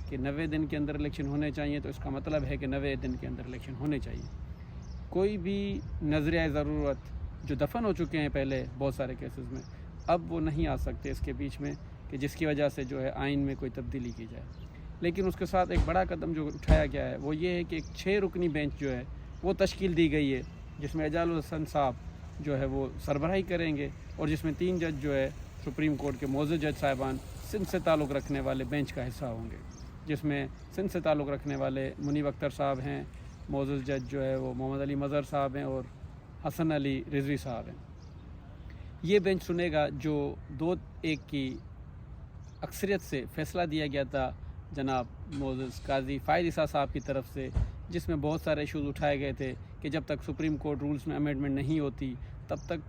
کہ 90 دن کے اندر الیکشن ہونے چاہیے، تو اس کا مطلب ہے کہ 90 دن کے اندر الیکشن ہونے چاہیے۔ کوئی بھی نظریہ ضرورت جو دفن ہو چکے ہیں پہلے بہت سارے کیسز میں، اب وہ نہیں آ سکتے اس کے بیچ میں کہ جس کی وجہ سے جو ہے آئین میں کوئی تبدیلی کی جائے۔ لیکن اس کے ساتھ ایک بڑا قدم جو اٹھایا گیا ہے وہ یہ ہے کہ ایک 6 رکنی بینچ جو ہے وہ تشکیل دی گئی ہے، جس میں اعجاز الحسن صاحب جو ہے وہ سربراہی کریں گے، اور جس میں 3 جج جو ہے سپریم کورٹ کے معزز جج صاحبان سندھ سے تعلق رکھنے والے بینچ کا حصہ ہوں گے، جس میں سندھ سے تعلق رکھنے والے منیب اختر صاحب ہیں، معزز جج جو ہے وہ محمد علی مظہر صاحب ہیں، اور حسن علی رضوی صاحب ہیں۔ یہ بینچ سنے گا جو 2-1 کی اکثریت سے فیصلہ دیا گیا تھا جناب معزز قاضی فائز عیسیٰ صاحب کی طرف سے، جس میں بہت سارے ایشوز اٹھائے گئے تھے کہ جب تک سپریم کورٹ رولز میں امینڈمنٹ نہیں ہوتی تب تک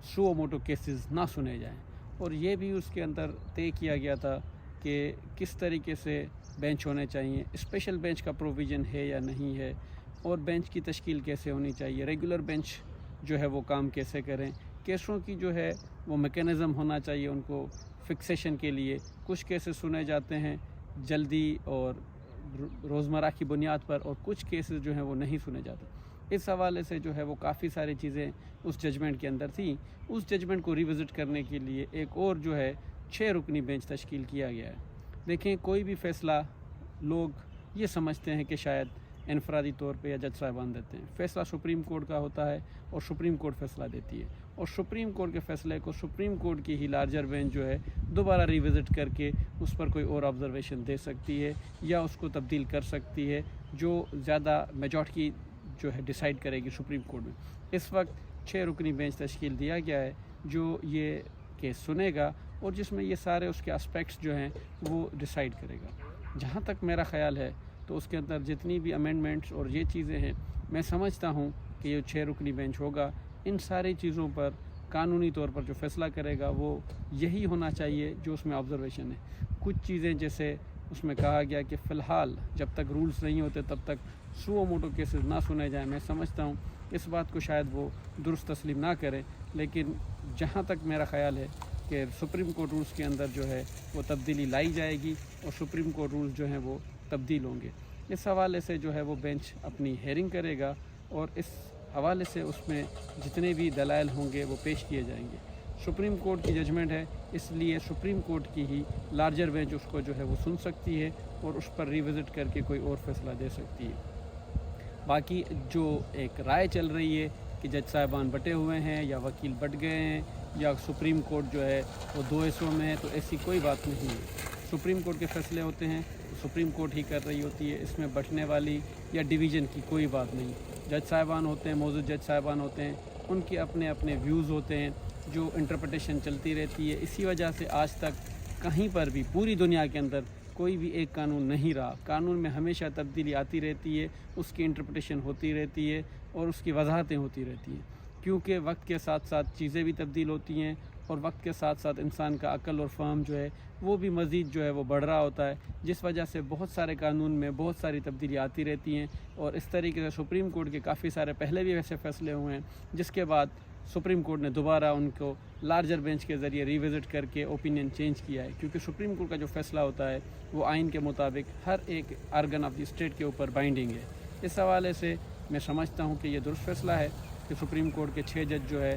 سو موٹو کیسز نہ سنے جائیں، اور یہ بھی اس کے اندر طے کیا گیا تھا کہ کس طریقے سے بینچ ہونے چاہیے، اسپیشل بینچ کا پروویژن ہے یا نہیں ہے، اور بینچ کی تشکیل کیسے ہونی چاہیے، ریگولر بینچ جو ہے وہ کام کیسے کریں، کیسوں کی جو ہے وہ میکینزم ہونا چاہیے ان کو فکسیشن کے لیے۔ کچھ کیسز سنے جاتے ہیں جلدی اور روزمرہ کی بنیاد پر، اور کچھ کیسز جو ہیں وہ نہیں سنے جاتے۔ اس حوالے سے جو ہے وہ کافی ساری چیزیں اس ججمنٹ کے اندر تھیں۔ اس ججمنٹ کو ریوزٹ کرنے کے لیے ایک اور جو ہے 6 رکنی بینچ تشکیل کیا گیا ہے۔ دیکھیں، کوئی بھی فیصلہ لوگ یہ سمجھتے ہیں کہ شاید انفرادی طور پہ یا جج صاحبان دیتے ہیں، فیصلہ سپریم کورٹ کا ہوتا ہے اور سپریم کورٹ فیصلہ دیتی ہے، اور سپریم کورٹ کے فیصلے کو سپریم کورٹ کی ہی لارجر بینچ جو ہے دوبارہ ریوزٹ کر کے اس پر کوئی اور آبزرویشن دے سکتی ہے یا اس کو تبدیل کر سکتی ہے، جو زیادہ میجارٹی جو ہے ڈیسائیڈ کرے گی سپریم کورٹ میں۔ اس وقت 6 رکنی بینچ تشکیل دیا گیا ہے جو یہ کیس سنے گا، اور جس میں یہ سارے اس کے اسپیکٹس جو ہیں وہ ڈیسائیڈ کرے گا۔ جہاں تک میرا خیال ہے تو اس کے اندر جتنی بھی امینڈمنٹس اور یہ چیزیں ہیں، میں سمجھتا ہوں کہ یہ 6 رکنی بینچ ہوگا، ان ساری چیزوں پر قانونی طور پر جو فیصلہ کرے گا وہ یہی ہونا چاہیے جو اس میں آبزرویشن ہے۔ کچھ چیزیں جیسے اس میں کہا گیا کہ فی الحال جب تک رولز نہیں ہوتے تب تک سو موٹو کیسز نہ سنے جائیں، میں سمجھتا ہوں اس بات کو شاید وہ درست تسلیم نہ کریں، لیکن جہاں تک میرا خیال ہے کہ سپریم کورٹ رولز کے اندر جو ہے وہ تبدیلی لائی جائے گی، اور سپریم کورٹ رولز جو ہیں وہ تبدیل ہوں گے۔ اس حوالے سے جو ہے وہ بینچ اپنی ہیئرنگ کرے گا، اور اس حوالے سے اس میں جتنے بھی دلائل ہوں گے وہ پیش کیے جائیں گے۔ سپریم کورٹ کی ججمنٹ ہے، اس لیے سپریم کورٹ کی ہی لارجر بینچ اس کو جو ہے وہ سن سکتی ہے اور اس پر ریوزٹ کر کے کوئی اور فیصلہ دے سکتی ہے۔ باقی جو ایک رائے چل رہی ہے کہ جج صاحبان بٹے ہوئے ہیں یا وکیل بٹ گئے ہیں یا سپریم کورٹ جو ہے وہ 2 حصوں میں ہے، تو ایسی کوئی بات نہیں ہے۔ سپریم کورٹ کے فیصلے ہوتے ہیں تو سپریم کورٹ ہی کر رہی ہوتی ہے، اس میں بٹنے والی یا ڈویژن کی کوئی بات نہیں۔ جج صاحبان ہوتے ہیں، معزز جج صاحبان ہوتے ہیں، ان کے اپنے اپنے ویوز ہوتے ہیں، جو انٹرپریٹیشن چلتی رہتی ہے۔ اسی وجہ سے آج تک کہیں پر بھی پوری دنیا کے اندر کوئی بھی ایک قانون نہیں رہا، قانون میں ہمیشہ تبدیلی آتی رہتی ہے، اس کی انٹرپریٹیشن ہوتی رہتی ہے اور اس کی وضاحتیں ہوتی رہتی ہیں، کیونکہ وقت کے ساتھ ساتھ چیزیں بھی تبدیل ہوتی ہیں، اور وقت کے ساتھ ساتھ انسان کا عقل اور فہم جو ہے وہ بھی مزید جو ہے وہ بڑھ رہا ہوتا ہے، جس وجہ سے بہت سارے قانون میں بہت ساری تبدیلی آتی رہتی ہیں۔ اور اس طریقے سے سپریم کورٹ کے کافی سارے پہلے بھی ایسے فیصلے ہوئے ہیں جس کے بعد سپریم کورٹ نے دوبارہ ان کو لارجر بینچ کے ذریعے ریوزٹ کر کے اوپینین چینج کیا ہے، کیونکہ سپریم کورٹ کا جو فیصلہ ہوتا ہے وہ آئین کے مطابق ہر ایک آرگن آف دی اسٹیٹ کے اوپر بائنڈنگ ہے۔ اس حوالے سے میں سمجھتا ہوں کہ یہ درست فیصلہ ہے کہ سپریم کورٹ کے 6 جج جو ہے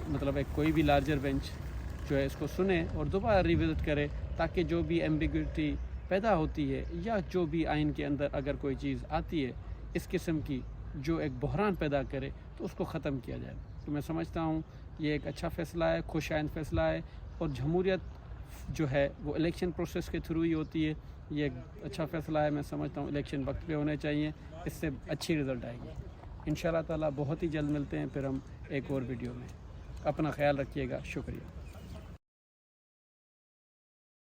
مطلب ایک کوئی بھی لارجر بینچ جو ہے اس کو سنے اور دوبارہ ریوزٹ کرے، تاکہ جو بھی ایمبیگوٹی پیدا ہوتی ہے یا جو بھی آئین کے اندر اگر کوئی چیز آتی ہے اس قسم کی جو ایک بحران پیدا کرے تو اس کو ختم کیا جائے۔ تو میں سمجھتا ہوں یہ ایک اچھا فیصلہ ہے، خوش آئند فیصلہ ہے، اور جمہوریت جو ہے وہ الیکشن پروسیس کے تھرو ہی ہوتی ہے۔ یہ ایک اچھا فیصلہ ہے، میں سمجھتا ہوں الیکشن وقت پہ ہونے چاہیے، اس سے اچھی رزلٹ آئے گی۔ انشاءاللہ تعالیٰ بہت ہی جلد ملتے ہیں پھر ہم ایک اور ویڈیو میں۔ اپنا خیال رکھیے گا، شکریہ۔